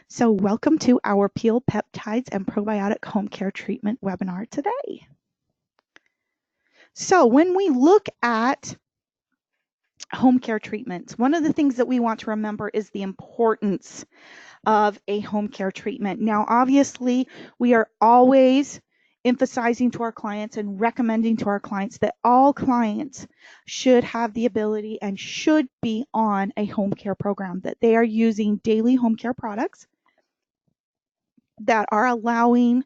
So welcome to our Peel Peptides and Probiotic Home Care Treatment webinar today. So when we look at home care treatments, one of the things that we want to remember is the importance of a home care treatment. Now, obviously, we are always emphasizing to our clients and recommending to our clients that all clients should have the ability and should be on a home care program, that they are using daily home care products that are allowing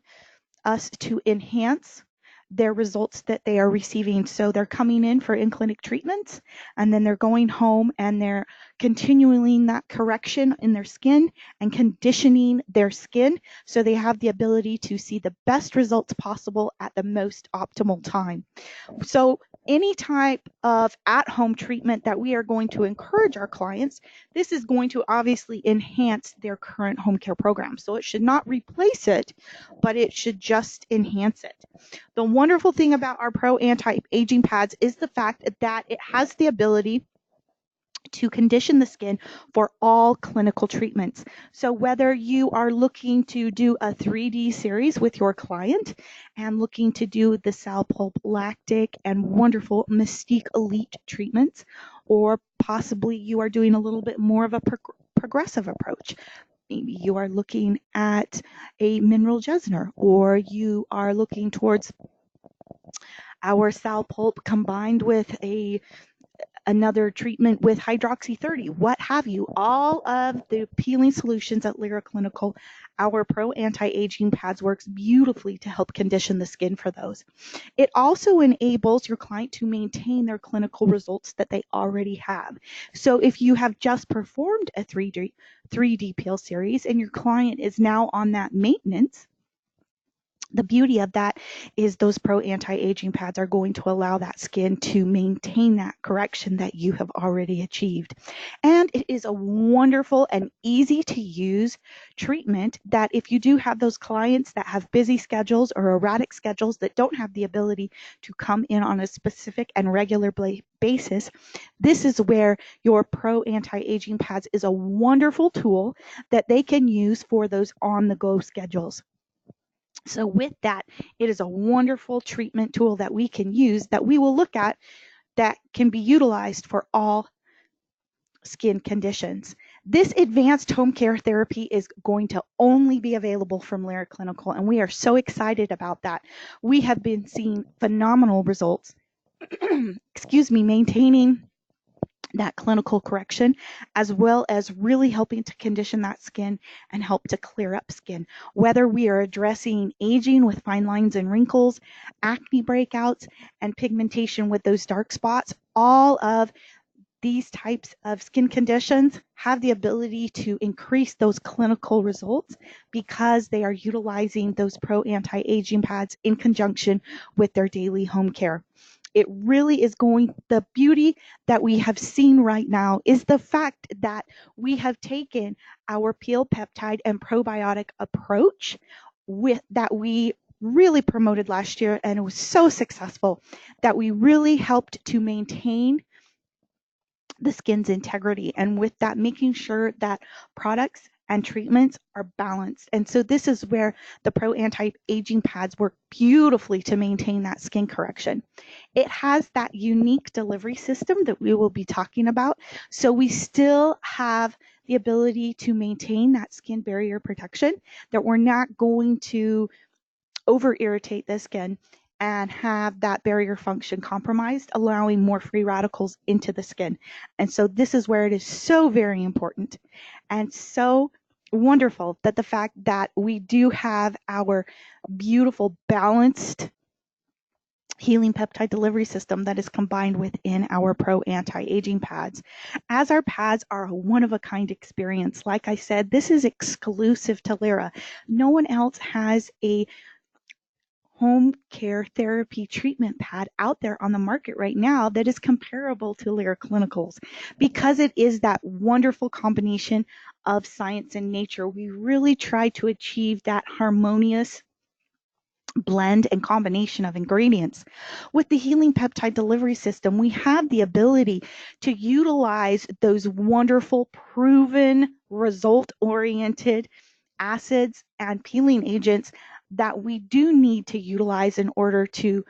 us to enhance their results that they are receiving. So they're coming in for in-clinic treatments, and then they're going home and they're continuing that correction in their skin and conditioning their skin so they have the ability to see the best results possible at the most optimal time. So any type of at-home treatment that we are going to encourage our clients, this is going to obviously enhance their current home care program. So it should not replace it, but it should just enhance it. The wonderful thing about our Pro Anti-Aging Pads is the fact that it has the ability to condition the skin for all clinical treatments. So whether you are looking to do a 3D series with your client and looking to do the Sal Pulp Lactic and wonderful Mystique Elite treatments, or possibly you are doing a little bit more of a progressive approach. Maybe you are looking at a mineral Jesner, or you are looking towards our Sal Pulp combined with another treatment with hydroxy 30, what have you. All of the peeling solutions at Lira Clinical, our Pro Anti-Aging Pads works beautifully to help condition the skin for those. It also enables your client to maintain their clinical results that they already have. So if you have just performed a 3D peel series and your client is now on that maintenance, the beauty of that is those Pro Anti-Aging Pads are going to allow that skin to maintain that correction that you have already achieved. And it is a wonderful and easy to use treatment that if you do have those clients that have busy schedules or erratic schedules that don't have the ability to come in on a specific and regular basis, this is where your Pro Anti-Aging Pads is a wonderful tool that they can use for those on-the-go schedules. So with that, it is a wonderful treatment tool that we can use that we will look at that can be utilized for all skin conditions. This advanced home care therapy is going to only be available from Lyra Clinical, and we are so excited about that. We have been seeing phenomenal results, maintaining that clinical correction, as well as really helping to condition that skin and help to clear up skin. Whether we are addressing aging with fine lines and wrinkles, acne breakouts, and pigmentation with those dark spots, all of these types of skin conditions have the ability to increase those clinical results because they are utilizing those Pro Anti-Aging Pads in conjunction with their daily home care. It really is the beauty that we have seen right now is the fact that we have taken our peel peptide and probiotic approach that we really promoted last year, and it was so successful that we really helped to maintain the skin's integrity, and with that, making sure that products and treatments are balanced. And so this is where the Pro Anti-Aging Pads work beautifully to maintain that skin correction. It has that unique delivery system that we will be talking about. So we still have the ability to maintain that skin barrier protection, that we're not going to over irritate the skin and have that barrier function compromised, allowing more free radicals into the skin. And so this is where it is so very important and so wonderful that the fact that we do have our beautiful balanced healing peptide delivery system that is combined within our Pro Anti-Aging Pads. As our pads are a one-of-a-kind experience, like I said, this is exclusive to Lyra. No one else has a home care therapy treatment pad out there on the market right now that is comparable to Lyra Clinicals. Because it is that wonderful combination of science and nature, we really try to achieve that harmonious blend and combination of ingredients. With the healing peptide delivery system, we have the ability to utilize those wonderful, proven, result-oriented acids and peeling agents that we do need to utilize in order to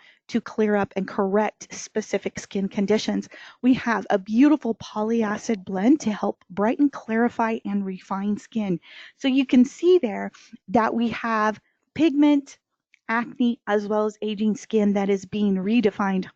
clear up and correct specific skin conditions. We have a beautiful polyacid blend to help brighten, clarify, and refine skin. So you can see there that we have pigment, acne, as well as aging skin that is being redefined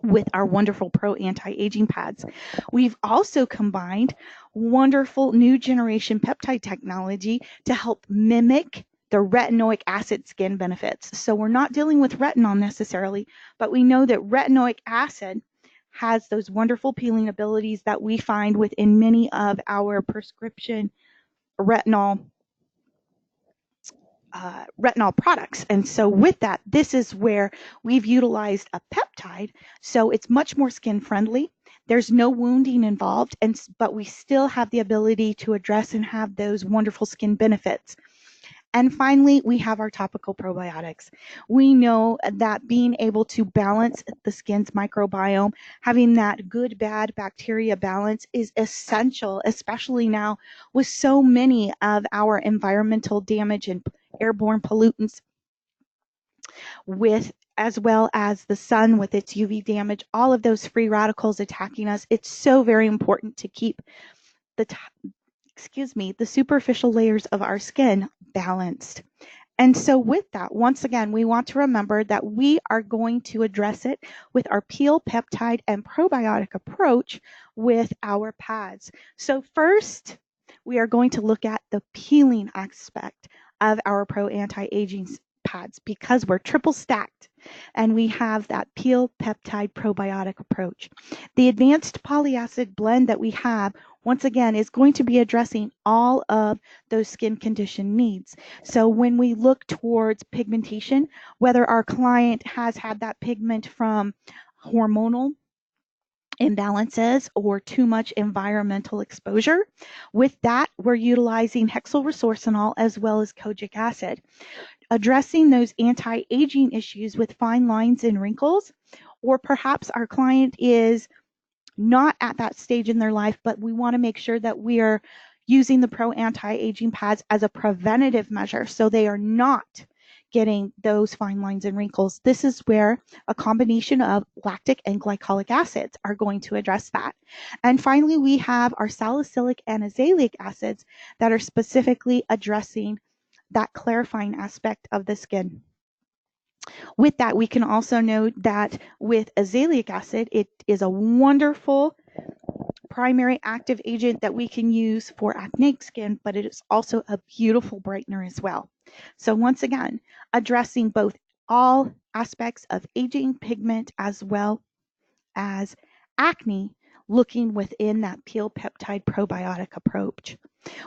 with our wonderful Pro Anti-Aging Pads. We've also combined wonderful new generation peptide technology to help mimic the retinoic acid skin benefits. So we're not dealing with retinol necessarily, but we know that retinoic acid has those wonderful peeling abilities that we find within many of our prescription retinol products. And so with that, this is where we've utilized a peptide. So it's much more skin friendly. There's no wounding involved, but we still have the ability to address and have those wonderful skin benefits. And finally, we have our topical probiotics. We know that being able to balance the skin's microbiome, having that good-bad bacteria balance is essential, especially now with so many of our environmental damage and airborne pollutants, with as well as the sun with its UV damage, all of those free radicals attacking us. It's so very important to keep the superficial layers of our skin balanced. And so with that, once again, we want to remember that we are going to address it with our peel, peptide, and probiotic approach with our pads. So first, we are going to look at the peeling aspect of our Pro Anti-Aging pads because we're triple stacked and we have that peel, peptide, probiotic approach. The advanced polyacid blend that we have, once again, is going to be addressing all of those skin condition needs. So when we look towards pigmentation, whether our client has had that pigment from hormonal imbalances or too much environmental exposure, with that, we're utilizing hexylresorcinol as well as kojic acid, addressing those anti-aging issues with fine lines and wrinkles, or perhaps our client is not at that stage in their life, but we want to make sure that we are using the Pro Anti-Aging Pads as a preventative measure so they are not getting those fine lines and wrinkles. This is where a combination of lactic and glycolic acids are going to address that. And finally, we have our salicylic and azelaic acids that are specifically addressing that clarifying aspect of the skin. With that, we can also note that with azelaic acid, it is a wonderful primary active agent that we can use for acneic skin, but it is also a beautiful brightener as well. So once again, addressing both all aspects of aging, pigment, as well as acne, looking within that peel peptide probiotic approach.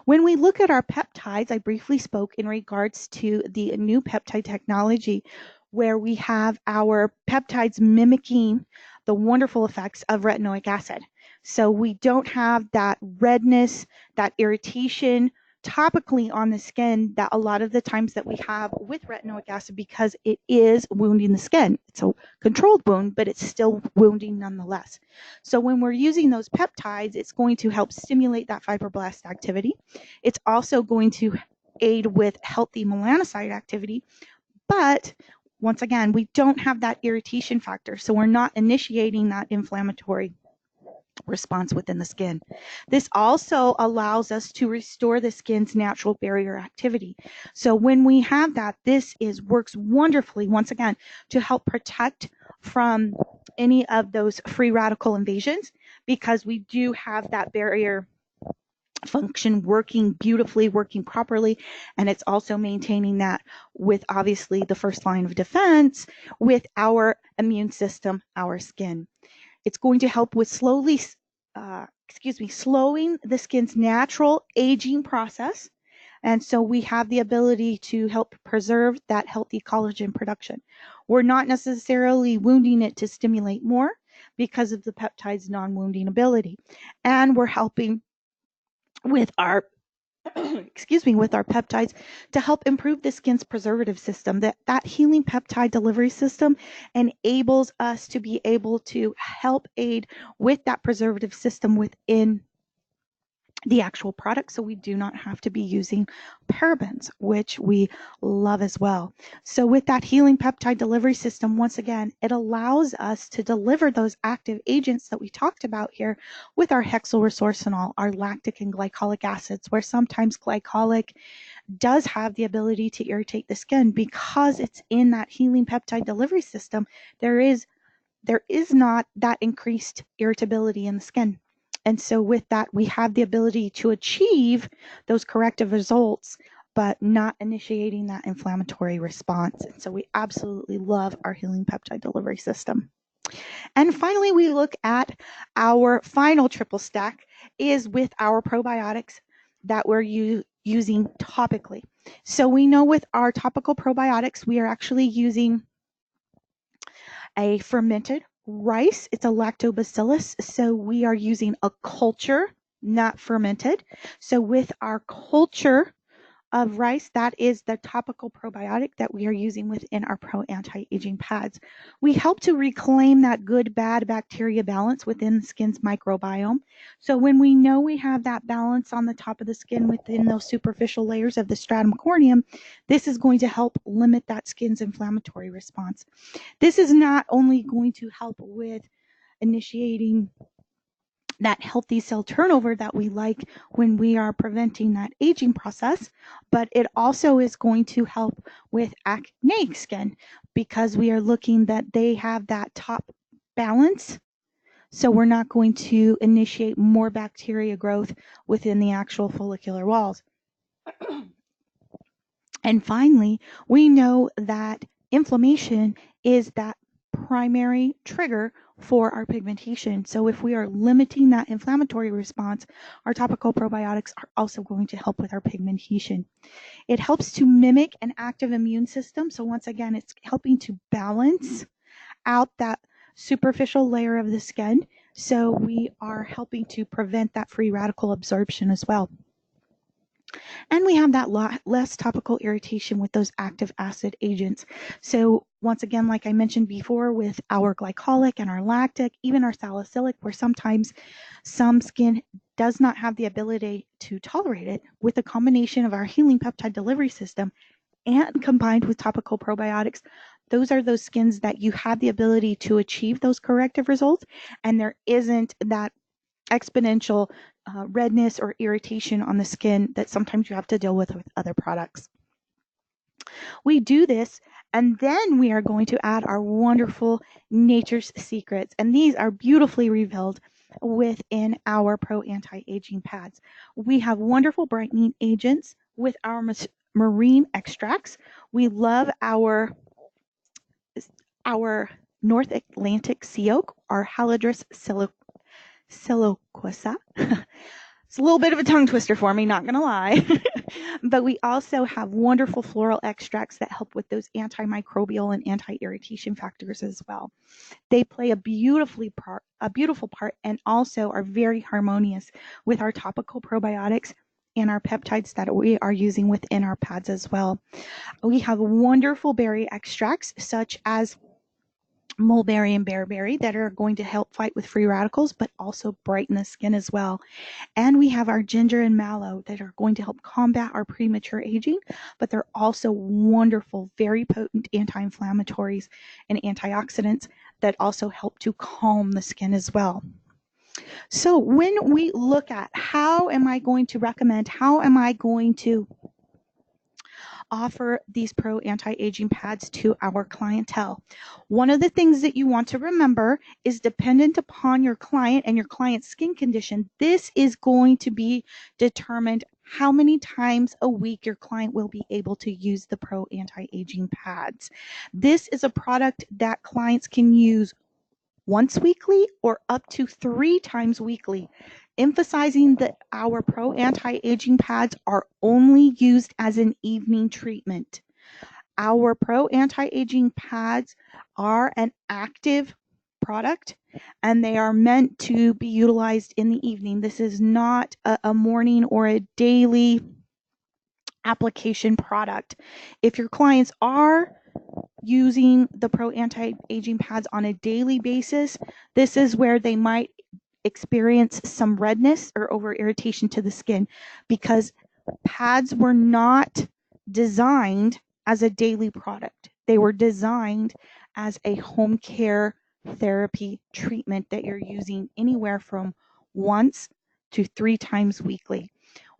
When we look at our peptides, I briefly spoke in regards to the new peptide technology where we have our peptides mimicking the wonderful effects of retinoic acid. So we don't have that redness, that irritation topically on the skin that a lot of the times that we have with retinoic acid because it is wounding the skin. It's a controlled wound, but it's still wounding nonetheless. So when we're using those peptides, it's going to help stimulate that fibroblast activity. It's also going to aid with healthy melanocyte activity, but once again, we don't have that irritation factor, so we're not initiating that inflammatory response within the skin. This also allows us to restore the skin's natural barrier activity. So when we have that, this works wonderfully, once again, to help protect from any of those free radical invasions because we do have that barrier function working beautifully, working properly, and it's also maintaining that with obviously the first line of defense with our immune system, our skin. It's going to help with slowing the skin's natural aging process. And so we have the ability to help preserve that healthy collagen production. We're not necessarily wounding it to stimulate more because of the peptide's non-wounding ability. And we're helping with our with our peptides to help improve the skin's preservative system. That healing peptide delivery system enables us to be able to help aid with that preservative system within the actual product, so we do not have to be using parabens, which we love as well. So with that healing peptide delivery system, once again, it allows us to deliver those active agents that we talked about here with our hexylresorcinol, our lactic and glycolic acids, where sometimes glycolic does have the ability to irritate the skin. Because it's in that healing peptide delivery system, there is not that increased irritability in the skin. And so with that, we have the ability to achieve those corrective results, but not initiating that inflammatory response. And so we absolutely love our healing peptide delivery system. And finally, we look at our final triple stack is with our probiotics that we're using topically. So we know with our topical probiotics, we are actually using a fermented rice. It's a lactobacillus, so we are using a culture, not fermented. So with our culture of rice, that is the topical probiotic that we are using within our pro anti-aging pads. We help to reclaim that good bad bacteria balance within the skin's microbiome. So when we know we have that balance on the top of the skin within those superficial layers of the stratum corneum, this is going to help limit that skin's inflammatory response. This is not only going to help with initiating that healthy cell turnover that we like when we are preventing that aging process, but it also is going to help with acneic skin because we are looking that they have that top balance. So we're not going to initiate more bacteria growth within the actual follicular walls. And finally, we know that inflammation is that primary trigger for our pigmentation. So if we are limiting that inflammatory response, our topical probiotics are also going to help with our pigmentation. It helps to mimic an active immune system. So once again, it's helping to balance out that superficial layer of the skin. So we are helping to prevent that free radical absorption as well. And we have that less topical irritation with those active acid agents. So once again, like I mentioned before, with our glycolic and our lactic, even our salicylic, where sometimes some skin does not have the ability to tolerate it, with a combination of our healing peptide delivery system and combined with topical probiotics, those are those skins that you have the ability to achieve those corrective results, and there isn't that exponential redness or irritation on the skin that sometimes you have to deal with other products. We do this, and then we are going to add our wonderful Nature's Secrets, and these are beautifully revealed within our Pro Anti-Aging pads. We have wonderful brightening agents with our marine extracts. We love our North Atlantic sea oak, our Halidris silicosa. It's a little bit of a tongue twister for me, not gonna lie. But we also have wonderful floral extracts that help with those antimicrobial and anti-irritation factors as well. They play a beautiful part and also are very harmonious with our topical probiotics and our peptides that we are using within our pads as well. We have wonderful berry extracts such as mulberry and bearberry that are going to help fight with free radicals, but also brighten the skin as well. And we have our ginger and mallow that are going to help combat our premature aging, but they're also wonderful, very potent anti-inflammatories and antioxidants that also help to calm the skin as well. So when we look at how am I going to offer these pro anti-aging pads to our clientele, one of the things that you want to remember is dependent upon your client and your client's skin condition. This is going to be determined how many times a week your client will be able to use the pro anti-aging pads. This is a product that clients can use once weekly or up to 3 times weekly, emphasizing that our pro anti-aging pads are only used as an evening treatment. Our pro anti-aging pads are an active product and they are meant to be utilized in the evening. This is not a morning or a daily application product. If your clients are using the pro anti-aging pads on a daily basis, this is where they might experience some redness or over irritation to the skin, because pads were not designed as a daily product. They were designed as a home care therapy treatment that you're using anywhere from once to 3 times weekly.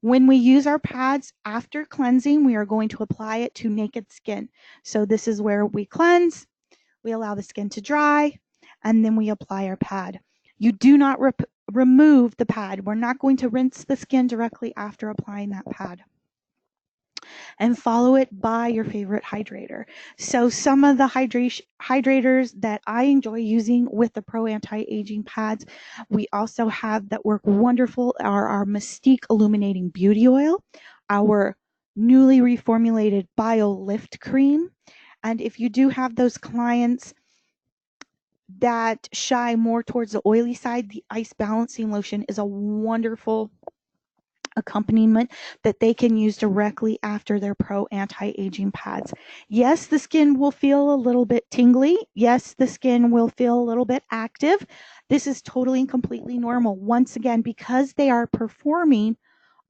When we use our pads after cleansing, we are going to apply it to naked skin. So this is where we cleanse, we allow the skin to dry, and then we apply our pad. You do not remove the pad. We're not going to rinse the skin directly after applying that pad. And follow it by your favorite hydrator. So some of the hydrators that I enjoy using with the Pro Anti-Aging pads, we also have that work wonderful, are our Mystique Illuminating Beauty Oil, our newly reformulated Bio Lift Cream. And if you do have those clients that shy more towards the oily side, the Ice Balancing Lotion is a wonderful accompaniment that they can use directly after their Pro Anti-Aging pads. Yes, the skin will feel a little bit tingly. Yes, the skin will feel a little bit active. This is totally and completely normal. Once again, because they are performing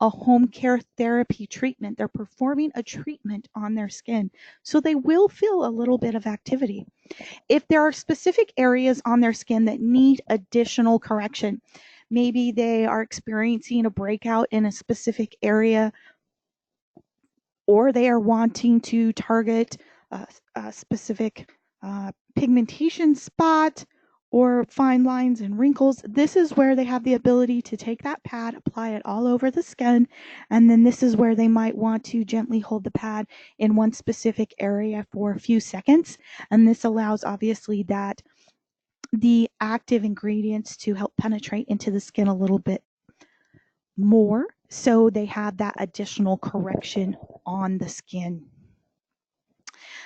a home care therapy treatment, they're performing a treatment on their skin. So they will feel a little bit of activity. If there are specific areas on their skin that need additional correction, maybe they are experiencing a breakout in a specific area, or they are wanting to target a specific pigmentation spot or fine lines and wrinkles, this is where they have the ability to take that pad, apply it all over the skin, and then this is where they might want to gently hold the pad in one specific area for a few seconds. And this allows, obviously, that the active ingredients to help penetrate into the skin a little bit more, so they have that additional correction on the skin.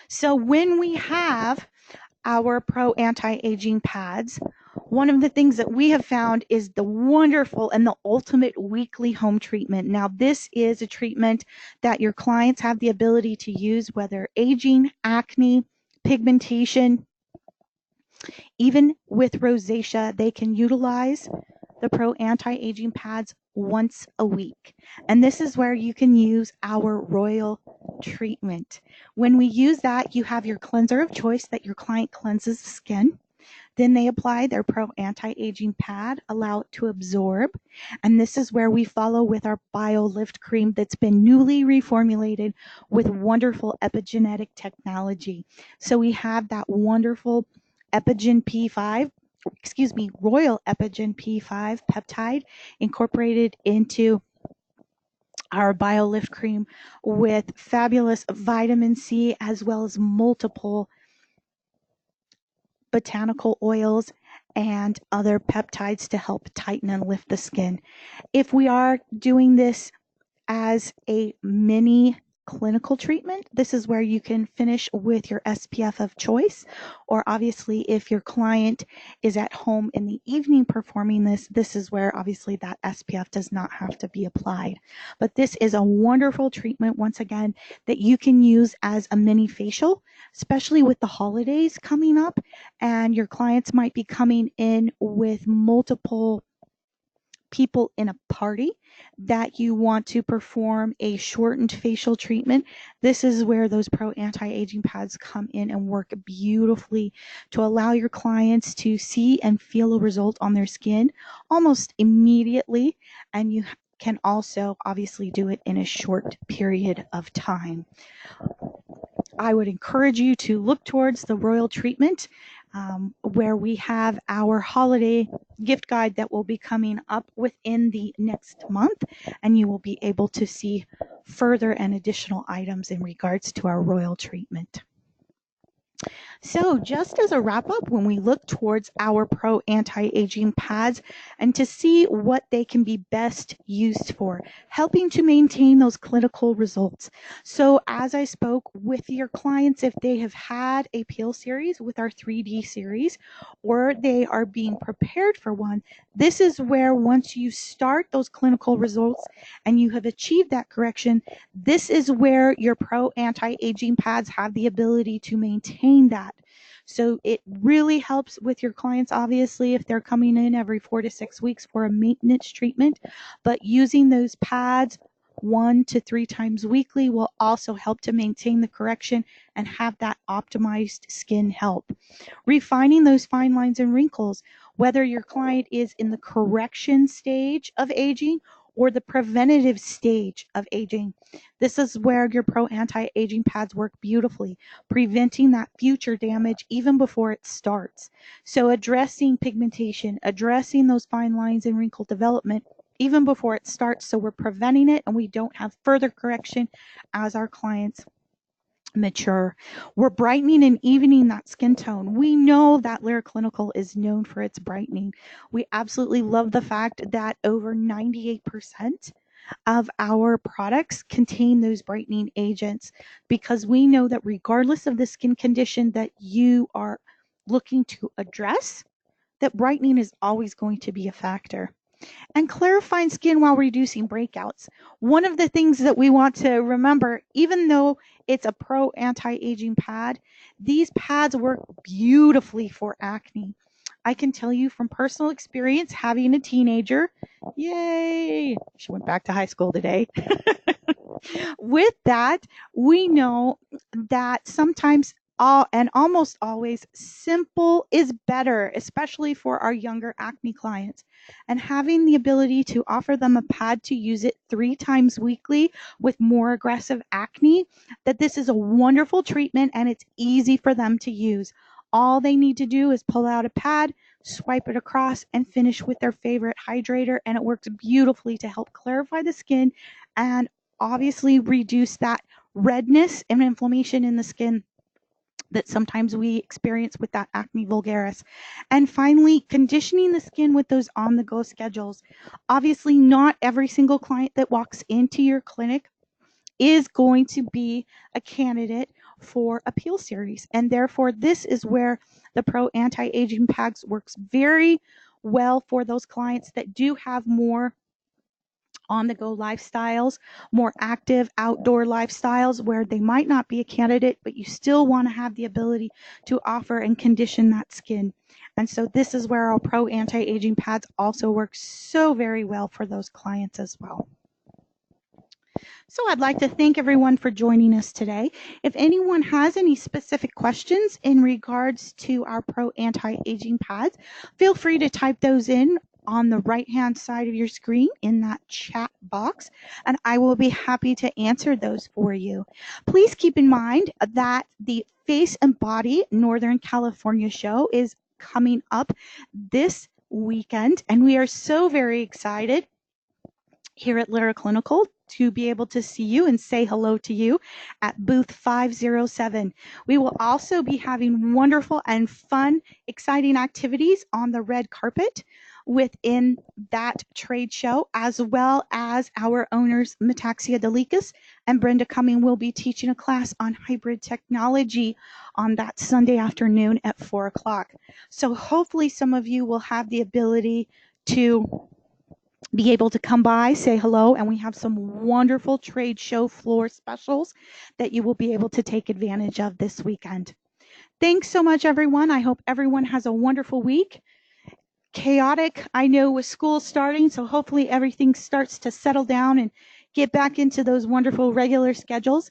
So when we have our Pro Anti-Aging pads, one of the things that we have found is the wonderful and the ultimate weekly home treatment. Now, this is a treatment that your clients have the ability to use, whether aging, acne, pigmentation, even with rosacea, they can utilize the Pro Anti-Aging pads once a week. And this is where you can use our Royal treatment. When we use that, you have your cleanser of choice that your client cleanses the skin. Then they apply their Pro Anti-Aging pad, allow it to absorb. And this is where we follow with our Bio Lift Cream that's been newly reformulated with wonderful epigenetic technology. So we have that wonderful Royal Epigen P5 peptide incorporated into our BioLift cream with fabulous vitamin C, as well as multiple botanical oils and other peptides to help tighten and lift the skin. If we are doing this as a mini clinical treatment, this is where you can finish with your SPF of choice, or obviously if your client is at home in the evening performing this, this is where obviously that SPF does not have to be applied. But this is a wonderful treatment, once again, that you can use as a mini facial, especially with the holidays coming up, and your clients might be coming in with multiple people in a party that you want to perform a shortened facial treatment. This is where those Pro Anti-Aging pads come in and work beautifully to allow your clients to see and feel a result on their skin almost immediately, and you can also obviously do it in a short period of time. I would encourage you to look towards the Royal treatment, where we have our holiday gift guide that will be coming up within the next month, and you will be able to see further and additional items in regards to our Royal treatment. So just as a wrap up, when we look towards our Pro Anti-Aging pads and to see what they can be best used for, helping to maintain those clinical results. So as I spoke with your clients, if they have had a peel series with our 3D series, or they are being prepared for one, This is where once you start those clinical results and you have achieved that correction, this is where your Pro Anti-Aging pads have the ability to maintain that. So it really helps with your clients, obviously, if they're coming in every 4 to 6 weeks for a maintenance treatment, but using those pads 1 to 3 times weekly will also help to maintain the correction and have that optimized skin health. Refining those fine lines and wrinkles, whether your client is in the correction stage of aging or the preventative stage of aging. This is where your Pro Anti-Aging pads work beautifully, preventing that future damage even before it starts. So addressing pigmentation, addressing those fine lines and wrinkle development even before it starts, so we're preventing it and we don't have further correction as our clients mature. We're brightening and evening that skin tone. We know that Lira Clinical is known for its brightening. We absolutely love the fact that over 98% of our products contain those brightening agents, because we know that regardless of the skin condition that you are looking to address, that brightening is always going to be a factor. And clarifying skin while reducing breakouts. One of the things that we want to remember, even though it's a Pro Anti-Aging pad, these pads work beautifully for acne. I can tell you from personal experience, having a teenager, yay, she went back to high school today. With that, we know that sometimes and almost always simple is better, especially for our younger acne clients. And having the ability to offer them a pad to use it 3 times weekly with more aggressive acne, that this is a wonderful treatment and it's easy for them to use. All they need to do is pull out a pad, swipe it across, and finish with their favorite hydrator, and it works beautifully to help clarify the skin and obviously reduce that redness and inflammation in the skin that sometimes we experience with that acne vulgaris. And finally, conditioning the skin with those on-the-go schedules. Obviously, not every single client that walks into your clinic is going to be a candidate for a peel series. And therefore, this is where the Pro Anti-Aging Packs works very well for those clients that do have more on-the-go lifestyles, more active outdoor lifestyles where they might not be a candidate, but you still want to have the ability to offer and condition that skin. And so this is where our Pro Anti-Aging pads also work so very well for those clients as well. So I'd like to thank everyone for joining us today. If anyone has any specific questions in regards to our Pro Anti-Aging pads, feel free to type those in on the right-hand side of your screen in that chat box, and I will be happy to answer those for you. Please keep in mind that the Face and Body Northern California show is coming up this weekend, and we are so very excited here at Lira Clinical to be able to see you and say hello to you at booth 507. We will also be having wonderful and fun, exciting activities on the red carpet within that trade show, as well as our owners, Metaxia Delikas and Brenda Cumming, will be teaching a class on hybrid technology on that Sunday afternoon at 4 o'clock. So hopefully some of you will have the ability to be able to come by, say hello, and we have some wonderful trade show floor specials that you will be able to take advantage of this weekend. Thanks so much, everyone. I hope everyone has a wonderful week. Chaotic, I know, with school starting, so hopefully everything starts to settle down and get back into those wonderful regular schedules.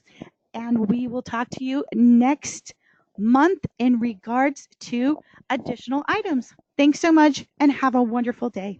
And we will talk to you next month in regards to additional items. Thanks so much and have a wonderful day.